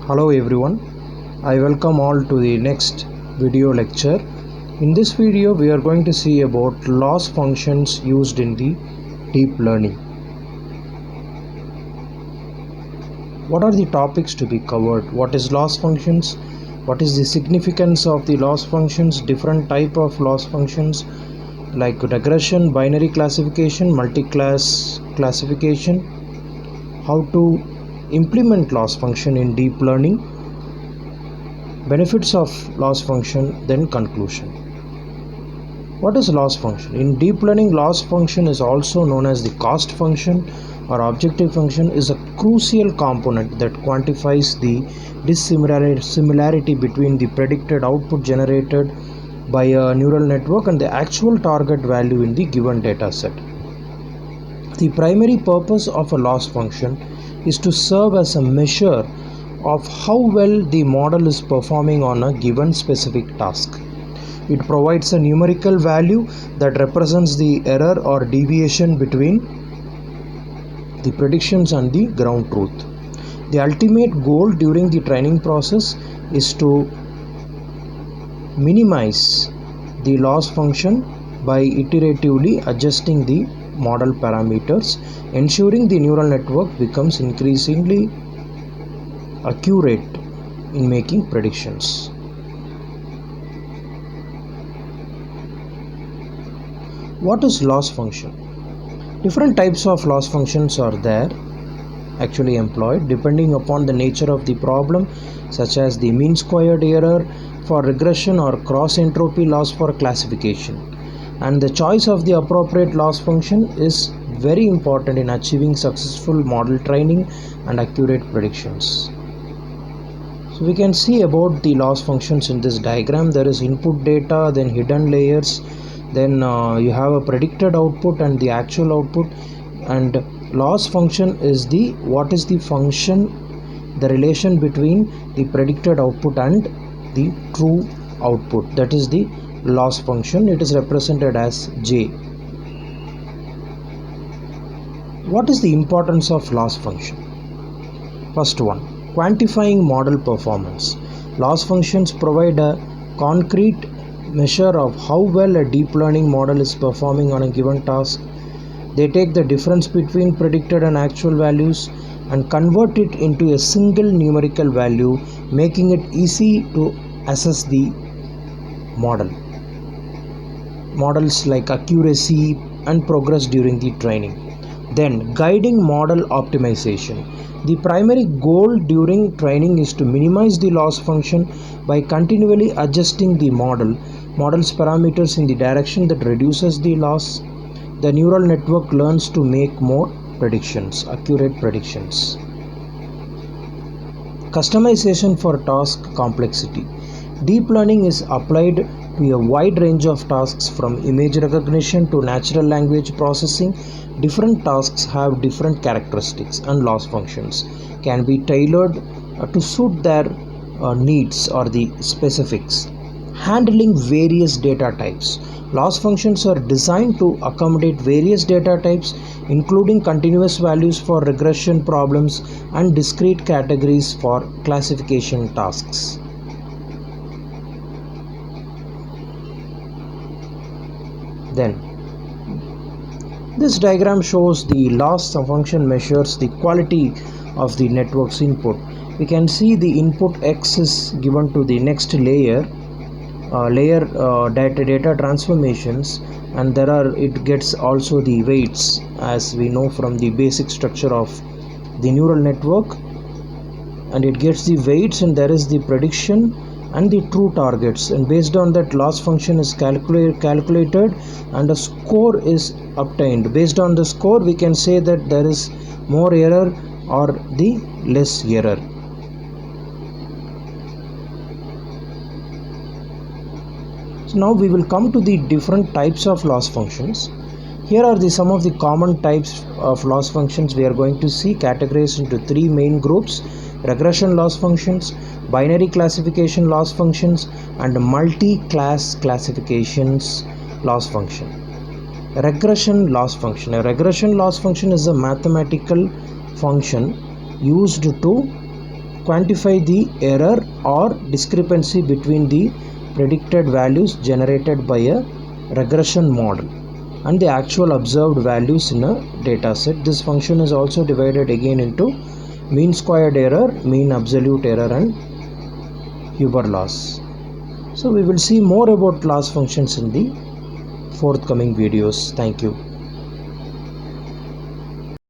Hello everyone, I welcome all to the next video lecture. In this video we are going to see about loss functions used in the deep learning. What are the topics to be covered? What is loss functions? What is the significance of the loss functions? Different type of loss functions like regression, binary classification, multi-class classification, how to implement loss function in deep learning, benefits of loss function, then conclusion. What is loss function? In deep learning, loss function is also known as the cost function or objective function, is a crucial component that quantifies the dissimilarity between the predicted output generated by a neural network and the actual target value in the given data set. The primary purpose of a loss function is to serve as a measure of how well the model is performing on a given specific task. It provides a numerical value that represents the error or deviation between the predictions and the ground truth. The ultimate goal during the training process is to minimize the loss function by iteratively adjusting the model parameters, ensuring the neural network becomes increasingly accurate in making predictions. What is loss function? Different types of loss functions are there actually employed depending upon the nature of the problem, such as the mean squared error for regression or cross entropy loss for classification. And the choice of the appropriate loss function is very important in achieving successful model training and accurate predictions. So we can see about the loss functions in this diagram. There is input data, then hidden layers, then you have a predicted output and the actual output. And loss function is the what is the function, the relation between the predicted output and the true output, that is the loss function. It is represented as J. What is the importance of loss function? First one, quantifying model performance. Loss functions provide a concrete measure of how well a deep learning model is performing on a given task. They take the difference between predicted and actual values and convert it into a single numerical value, making it easy to assess the model. Models like accuracy and progress during the training. Then guiding model optimization. The primary goal during training is to minimize the loss function by continually adjusting the model's parameters in the direction that reduces the loss. The neural network learns to make more predictions, accurate predictions. Customization for task complexity. Deep learning is applied to a wide range of tasks from image recognition to natural language processing. Different tasks have different characteristics and loss functions can be tailored to suit their needs or the specifics. Handling various data types. Loss functions are designed to accommodate various data types, including continuous values for regression problems and discrete categories for classification tasks. Then this diagram shows the loss function measures the quality of the network's input. We can see the input X is given to the next layer, data transformations, and it gets also the weights, as we know from the basic structure of the neural network, and it gets the weights, and there is the prediction and the true targets, and based on that loss function is calculated and a score is obtained. Based on the score we can say that there is more error or the less error. So now we will come to the different types of loss functions. Here are some of the common types of loss functions we are going to see, categorized into three main groups: regression loss functions, binary classification loss functions, and multi-class classifications loss function. Regression loss function. A regression loss function is a mathematical function used to quantify the error or discrepancy between the predicted values generated by a regression model and the actual observed values in a data set. This function is also divided again into mean squared error, mean absolute error, and Huber loss. So we will see more about loss functions in the forthcoming videos. Thank you.